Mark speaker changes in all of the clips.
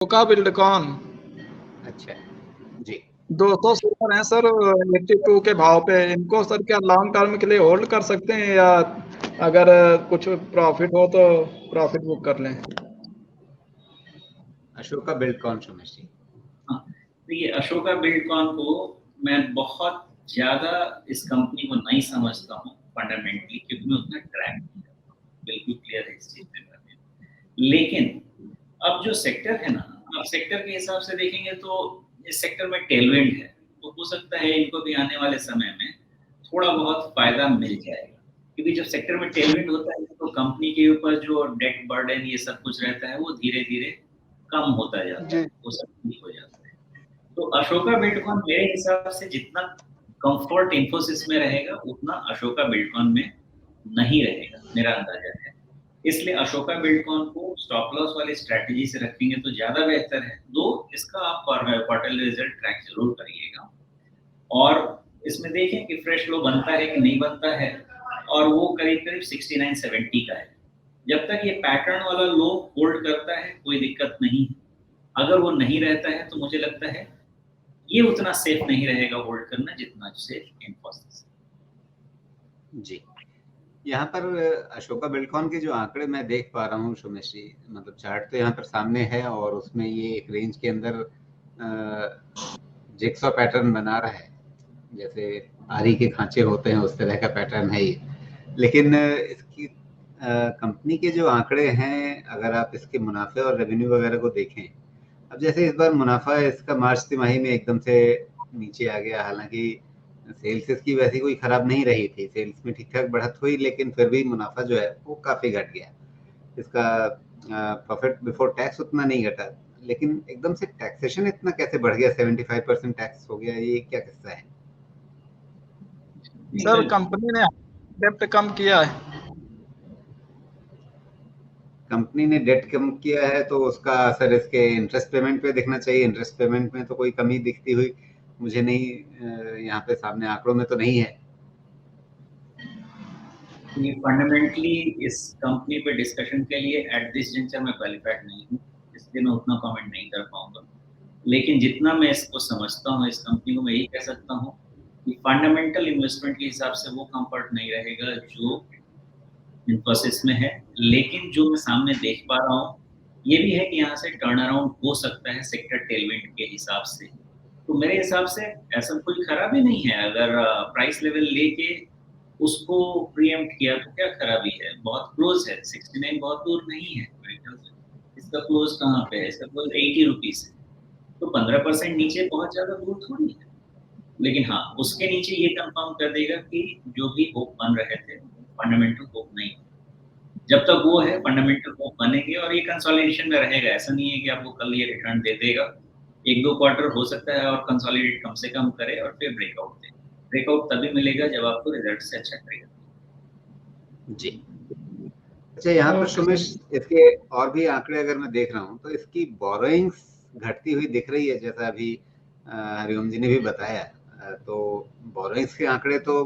Speaker 1: का बिल्डकॉन
Speaker 2: अच्छा जी,
Speaker 1: 200 शेयर हैं सर 82 के भाव पे। इनको सर क्या लॉन्ग टर्म के लिए होल्ड कर सकते हैं या अगर कुछ प्रॉफिट हो तो प्रॉफिट बुक कर लें?
Speaker 2: अशोका बिल्डकॉन सुमेश जी।
Speaker 3: हाँ, देखिए अशोका बिल्डकॉन को मैं बहुत ज़्यादा इस कंपनी को नहीं समझता हूँ फंडामेंटली, क्योंकि मैं उतना ट्रैक नहीं करता हूँ, बिल्कुल क्लियर है इस चीज़ के बारे में। लेकिन अब जो सेक्टर है ना, आप सेक्टर के हिसाब से देखेंगे तो इस सेक्टर में टेलविंड है, तो हो सकता है इनको भी आने वाले समय में थोड़ा बहुत फायदा मिल जाएगा, क्योंकि जब सेक्टर में टेलविंड होता है तो कंपनी के ऊपर जो डेट बर्डन ये सब कुछ रहता है वो धीरे धीरे कम होता जाता है, वो सब ठीक हो जाता है। तो अशोका बिल्डकॉन मेरे हिसाब से जितना कंफर्ट इन्फोसिस में रहेगा उतना अशोका बिल्डकॉन में नहीं रहेगा, मेरा अंदाजा है। इसलिए अशोका बिल्डकॉन को स्टॉप लॉस वाली स्ट्रैटेजी से रखेंगे तो ज्यादा बेहतर है। दो इसका आप क्वार्टरली रिजल्ट ट्रैक जरूर करिएगा और इसमें देखें कि फ्रेश लो बनता है कि नहीं बनता है, और वो करीब करीब 69-70 का है। जब तक ये पैटर्न वाला लो होल्ड करता है कोई दिक्कत नहीं है। अगर वो नहीं रहता है तो मुझे लगता है ये उतना सेफ नहीं रहेगा होल्ड करना जितना सेफ इन्फोसिस।
Speaker 2: जी, यहाँ पर अशोका बिल्डकॉन के जो आंकड़े मैं देख पा रहा हूँ सुमेश जी, मतलब चार्ट तो यहाँ पर सामने है और उसमें ये एक रेंज के अंदर जिक्सॉ पैटर्न बना रहा है, जैसे आरी के खांचे होते हैं उस तरह का पैटर्न है ये। लेकिन इसकी कंपनी के जो आंकड़े हैं, अगर आप इसके मुनाफे और रेवेन्यू वगैरह को देखें, अब जैसे इस बार मुनाफा इसका मार्च तिमाही में एकदम से नीचे आ गया, हालांकि सेल्स इसकी वैसी कोई खराब नहीं रही थी, सेल्स में ठीक ठाक बढ़त हुई, लेकिन फिर भी मुनाफा जो है वो काफी घट गया। इसका प्रॉफिट बिफोर टैक्स उतना नहीं घटा, लेकिन एकदम से टैक्सेशन इतना कैसे बढ़ गया, 75% टैक्स हो गया, ये क्या किस्सा है?
Speaker 1: सर कंपनी ने डेप्ट कम किया है।
Speaker 2: कंपनी ने डेट कम किया है तो उसका असर इसके इंटरेस्ट पेमेंट पे दिखना चाहिए। इंटरेस्ट पेमेंट में तो कोई कमी दिखती हुई मुझे नहीं, यहाँ पे सामने आंकड़ों में तो नहीं है।
Speaker 3: ये फंडामेंटली इस कंपनी पे डिस्कशन के लिए एट दिस जंक्चर में क्वालिफाइड नहीं हूँ, इसलिए मैं उतना कमेंट नहीं कर पाऊंगा। लेकिन जितना मैं इसको समझता हूँ, इस कंपनी को मैं यही कह सकता हूँ कि फंडामेंटल इन्वेस्टमेंट के हिसाब से वो कंफर्ट नहीं रहेगा जो इन्फोसिस में है। लेकिन जो मैं सामने देख पा रहा हूँ ये भी है कि यहाँ से टर्न अराउंड हो सकता है सेक्टर टेलविंड के हिसाब से। तो मेरे हिसाब से ऐसा कोई खराबी नहीं है, अगर प्राइस लेवल लेके उसको प्रीएम्प्ट किया तो क्या खराबी है, बहुत क्लोज है, 69 बहुत दूर नहीं है मेरे ख्याल से। इसका क्लोज कहाँ पे है, इसका क्लोज 80 रुपीज है, तो 15% नीचे बहुत ज्यादा दूर थोड़ी है। लेकिन हाँ, उसके नीचे ये कंफर्म कर देगा कि जो भी होप बन रहे थे फंडामेंटल होप नहीं, जब तक वो है फंडामेंटल होप बनेंगे और ये कंसोलिडेशन में रहेगा। ऐसा नहीं है कि आपको कल ये रिटर्न दे देगा, एक दो क्वार्टर हो सकता है और कंसोलिडेट कम से कम करे और फिर ब्रेकआउट दे। ब्रेकआउट तभी मिलेगा जब आपको रिजल्ट से अच्छा करेगा।
Speaker 2: जी, अच्छा, यहाँ पर सुमेश इसके और भी आंकड़े अगर मैं देख रहा हूँ तो इसकी बोरोइंग्स घटती हुई दिख रही है, जैसा अभी हरिओम जी ने भी बताया। तो बोरोइंग्स के आंकड़े तो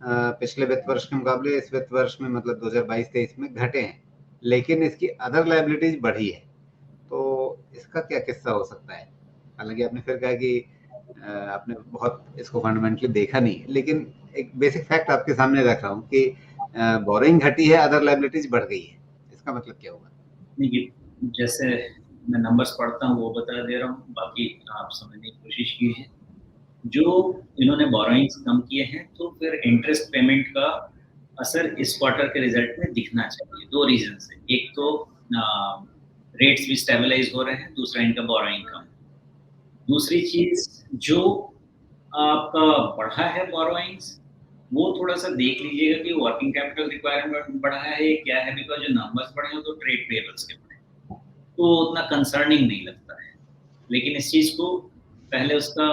Speaker 2: पिछले वित्त वर्ष के मुकाबले इस वित्त वर्ष में, मतलब 2022-23 में घटे हैं, लेकिन इसकी अदर लायबिलिटीज बढ़ी है। तो इसका क्या किस्सा हो सकता है? हालांकि आपने फिर कहा कि आपने बहुत इसको फंडामेंटली देखा नहीं, लेकिन एक बेसिक फैक्ट आपके सामने रख रहा हूँ कि बोरिंग घटी है, अदर लायबिलिटीज बढ़ गई है, इसका मतलब क्या होगा?
Speaker 3: देखिए, जैसे मैं नंबर्स पढ़ता हूँ वो बता दे रहा हूँ, बाकी आप समझने की कोशिश कीजिए। जो इन्होंने बोरोइंग्स कम किए हैं तो फिर इंटरेस्ट पेमेंट का असर इस क्वार्टर के रिजल्ट में दिखना चाहिए, दो रीजन से। एक तो रेट्स भी स्टेबलाइज हो रहे हैं, दूसरा इनका बोरोइंग कम। दूसरी चीज, जो आपका बढ़ा है बोरोइंग्स वो थोड़ा सा देख लीजिएगा कि वर्किंग कैपिटल रिक्वायरमेंट बढ़ा है क्या है, बिकॉज जो नंबर्स बढ़े हैं तो ट्रेड पेबल्स के बढ़े, तो उतना कंसर्निंग नहीं लगता है। लेकिन इस चीज को पहले उसका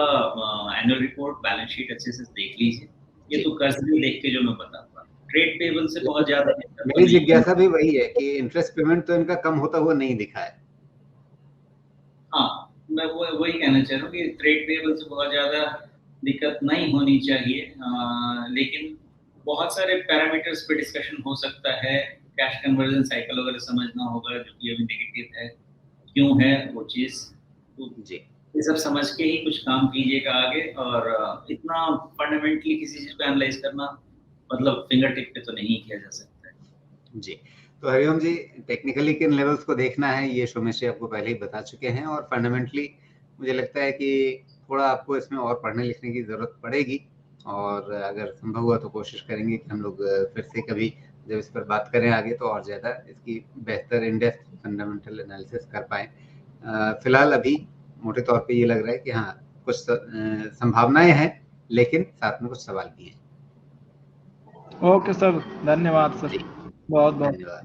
Speaker 3: एनुअल रिपोर्ट बैलेंस शीट अच्छे से देख लीजिए। ये तो कर्ज भी देख के जो मैं बता पा रहा हूँ, ट्रेड पेबल से बहुत ज्यादा तो
Speaker 2: मेरी
Speaker 3: नहीं।
Speaker 2: जिज्ञासा भी वही है कि इंटरेस्ट पेमेंट तो इनका कम होता हुआ नहीं दिखा है।
Speaker 3: हाँ, मैं वही कहना चाह रहा हूँ कि ट्रेड पेबल से बहुत ज्यादा दिक्कत नहीं होनी चाहिए, लेकिन बहुत सारे पैरामीटर्स पे डिस्कशन हो सकता है। कैश कन्वर्जन साइकिल वगैरह समझना होगा जो कि अभी नेगेटिव है, क्यों है वो चीज़, तो
Speaker 2: जी
Speaker 3: ये सब समझ के ही कुछ काम कीजिएगा आगे। और इतना फंडामेंटली किसी चीज़ को एनालाइज करना मतलब फिंगर टिप पे तो नहीं किया जा सकता है।
Speaker 2: जी। तो हरिओम जी, टेक्निकली किन लेवल्स को देखना है ये सोमेश जी आपको पहले ही बता चुके हैं, और फंडामेंटली मुझे लगता है कि थोड़ा आपको इसमें और पढ़ने लिखने की ज़रूरत पड़ेगी, और अगर संभव हुआ तो कोशिश करेंगे कि हम लोग फिर से कभी जब इस पर बात करें आगे तो और ज़्यादा इसकी बेहतर इन डेप्थ फंडामेंटल एनालिसिस कर पाएँ। फिलहाल अभी मोटे तौर पे ये लग रहा है कि हाँ, कुछ संभावनाएँ हैं, लेकिन साथ में कुछ सवाल भी हैं।
Speaker 1: ओके सर, धन्यवाद सर,
Speaker 2: जी,
Speaker 1: बहुत बहुत।
Speaker 2: धन्यवाद।